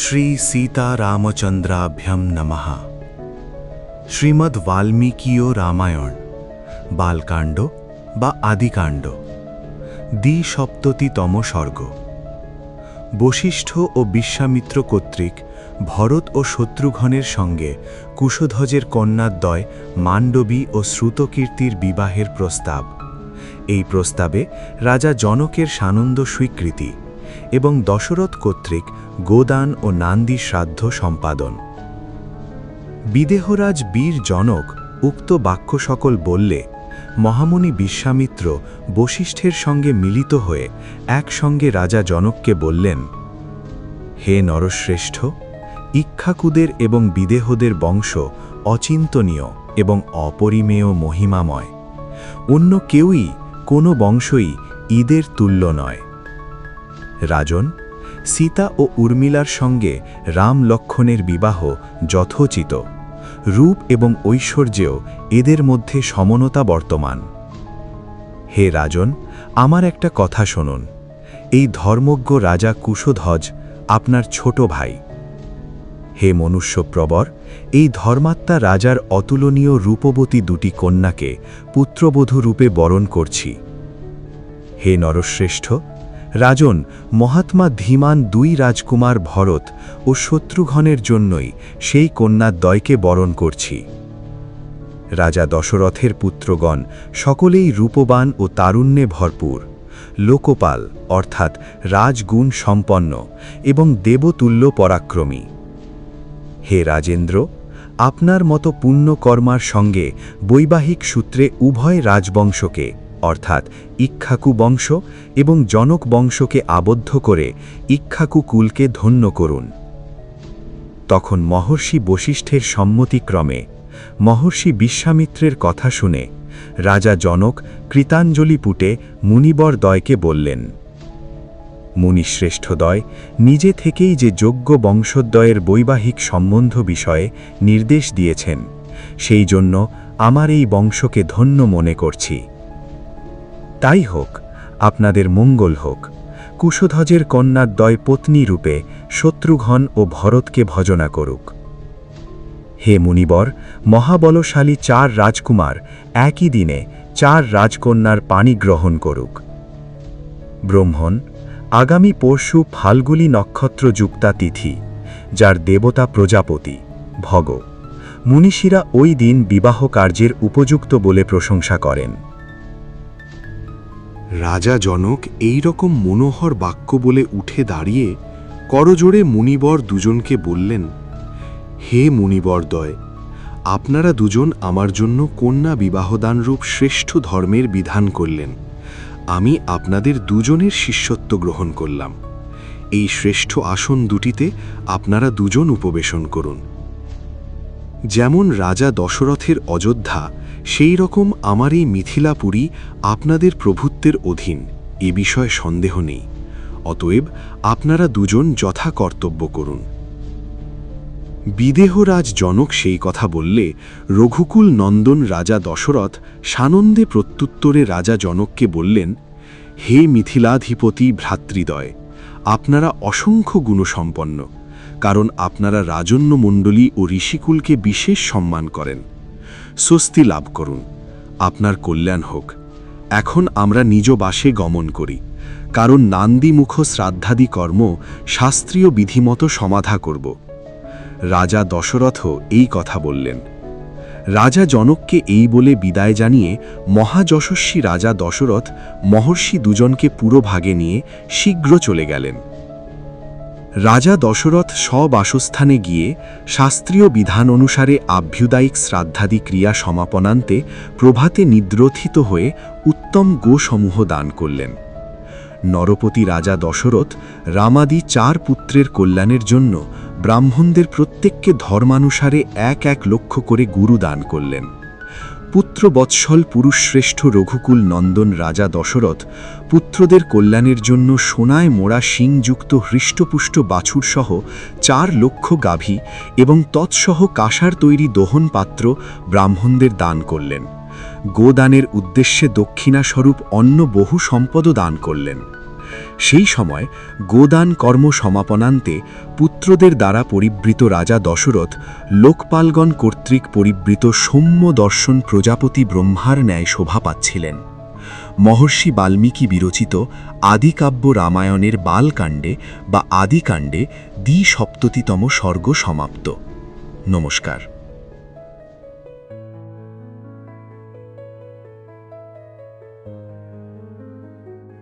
শ্রী সীতারামচন্দ্রাভ্যম নমঃ। শ্রীমদ্ বাল্মীকিয় রামায়ণ বালকাণ্ড বা আদিকাণ্ড দ্বিসপ্ততিতম সর্গ। বশিষ্ঠ ও বিশ্বামিত্র কর্তৃক ভরত ও শত্রুঘ্নের সঙ্গে কুশধ্বজের কন্যাদ্বয় মাণ্ডবী ও শ্রুতকীর্তির বিবাহের প্রস্তাব। এই প্রস্তাবে রাজা জনকের সানন্দ স্বীকৃতি এবং দশরথ কর্তৃক গোদান ও নান্দি শ্রাদ্ধ সম্পাদন। বিদেহরাজ বীর জনক উক্ত বাক্য সকল বললে মহামুনি বিশ্বামিত্র বশিষ্ঠের সঙ্গে মিলিত হয়ে একসঙ্গে রাজা জনককে বললেন, হে নরশ্রেষ্ঠ, ইক্ষ্বাকুদের এবং বিদেহদের বংশ অচিন্তনীয় এবং অপরিমেয় মহিমাময়। অন্য কেউই কোনো বংশই ঈদের তুল্য নয়। রাজন, সীতা ও উর্মিলার সঙ্গে রাম লক্ষ্মণের বিবাহ যথোচিত। রূপ এবং ঐশ্বর্যেও এদের মধ্যে সমনতা বর্তমান। হে রাজন, আমার একটা কথা শুনুন। এই ধর্মজ্ঞ রাজা কুশধ্বজ আপনার ছোট ভাই। হে মনুষ্যপ্রবর, এই ধর্মাত্মা রাজার অতুলনীয় রূপবতী দুটি কন্যাকে পুত্রবধূ রূপে বরণ করছি। হে নরশ্রেষ্ঠ, রাজন, মহাত্মা ধীমান দুই রাজকুমার ভরত ও শত্রুঘ্নের জন্যই সেই কন্যাদ্বয়কে বরণ করছি। রাজা দশরথের পুত্রগণ সকলেই রূপবান ও তারুণ্যে ভরপুর, লোকপাল অর্থাৎ রাজগুণ সম্পন্ন এবং দেবতুল্য পরাক্রমী। হে রাজেন্দ্র, আপনার মতো পুণ্যকর্মার সঙ্গে বৈবাহিক সূত্রে উভয় রাজবংশকে অর্থাৎ ইক্ষ্বাকু বংশ এবং জনক বংশকে আবদ্ধ করে ইক্ষ্বাকু কুলকে ধন্য করুন। তখন মহর্ষি বশিষ্ঠের সম্মতিক্রমে মহর্ষি বিশ্বামিত্রের কথা শুনে রাজা জনক কৃতাঞ্জলিপুটে মুনিবরদ্বয়কে বললেন, মুনিশ্রেষ্ঠদ্বয় নিজে থেকেই যে যোগ্য বংশোদ্বয়ের বৈবাহিক সম্বন্ধ বিষয়ে নির্দেশ দিয়েছেন, সেই জন্য আমার এই বংশকে ধন্য মনে করছি। তাই হোক, আপনাদের মঙ্গল হোক। কুশধ্বজের কন্যাদ্বয় পত্নী রূপে শত্রুঘ্ন ও ভরতকে ভজনা করুক। হে মুনিবর, মহাবলশালী 4 রাজকুমার একই দিনে 4 রাজকন্যার পানি গ্রহণ করুক। ব্রহ্মণ, আগামী পরশু ফাল্গুনী নক্ষত্রযুক্তা তিথি, যার দেবতা প্রজাপতি ভগ। মুনিষীরা ওই দিন বিবাহ কার্যের উপযুক্ত বলে প্রশংসা করেন। রাজা জনক এই রকম মনোহর বাক্য বলে উঠে দাঁড়িয়ে করজোড়ে মুনিবর দুজনকে বললেন, হে মুনিবরদ্বয়, আপনারা দুজন আমার জন্য কন্যা বিবাহদানরূপ শ্রেষ্ঠ ধর্মের বিধান করলেন। আমি আপনাদের দুজনের শিষ্যত্ব গ্রহণ করলাম। এই শ্রেষ্ঠ আসন দুটিতে আপনারা দুজন উপবেশন করুন। যেমন রাজা দশরথের অযোধ্যা, সেই রকম আমার এই মিথিলাপুরী আপনাদের প্রভুত্বের অধীন, এ বিষয়ে সন্দেহ নেই। অতএব আপনারা দুজন যথা কর্তব্য করুন। বিদেহরাজ জনক সেই কথা বললে রঘুকুল নন্দন রাজা দশরথ সানন্দে প্রত্যুত্তরে রাজা জনককে বললেন, হে মিথিলাধিপতি ভ্রাতৃদ্বয়, আপনারা অসংখ্য গুণসম্পন্ন, কারণ আপনারা রাজন্যমণ্ডলী ও ঋষিকুলকে বিশেষ সম্মান করেন। স্বস্তি লাভ করুন, আপনার কল্যাণ হোক। এখন আমরা নিজ বাসে গমন করি, কারণ নান্দিমুখ শ্রাদ্ধাদি কর্ম শাস্ত্রীয় বিধিমতো সমাধা করব। রাজা দশরথ এই কথা বললেন। রাজা জনককে এই বলে বিদায় জানিয়ে মহাযশস্বী রাজা দশরথ মহর্ষি দুজনকে পুরো ভাগে নিয়ে শীঘ্র চলে গেলেন। রাজা দশরথ স্ববাসস্থানে গিয়ে শাস্ত্রীয় বিধান অনুসারে আভ্যুদায়িক শ্রাদ্ধাদি ক্রিয়া সমাপনান্তে প্রভাতে নিদ্রথিত হয়ে উত্তম গোসমূহ দান করলেন। নরপতি রাজা দশরথ রামাদি 4 পুত্রের কল্যাণের জন্য ব্রাহ্মণদের প্রত্যেককে ধর্মানুসারে 1 লক্ষ করে গুরু দান করলেন। পুত্রবৎসল পুরুষশ্রেষ্ঠ রঘুকুল নন্দন রাজা দশরথ পুত্রদের কল্যাণের জন্য সোনায় মোড়া শিংযুক্ত হৃষ্টপুষ্ট বাছুরসহ 4 লক্ষ গাভী এবং তৎসহ কাঁসার তৈরি দহন পাত্র ব্রাহ্মণদের দান করলেন। গোদানের উদ্দেশ্যে দক্ষিণাস্বরূপ অন্য বহু সম্পদও দান করলেন। সেই সময় গোদান কর্ম সমাপনান্তে পুত্রদের দ্বারা পরিবৃত রাজা দশরথ লোকপালগণ কর্তৃক পরিবৃত সৌম্য দর্শন প্রজাপতি ব্রহ্মার ন্যায় শোভা পাচ্ছিলেন। মহর্ষি বাল্মীকি বিরচিত আদিকাব্য রামায়ণের বালকাণ্ডে বা আদিকাণ্ডে দ্বিসপ্ততিতম সর্গ সমাপ্ত। নমস্কার।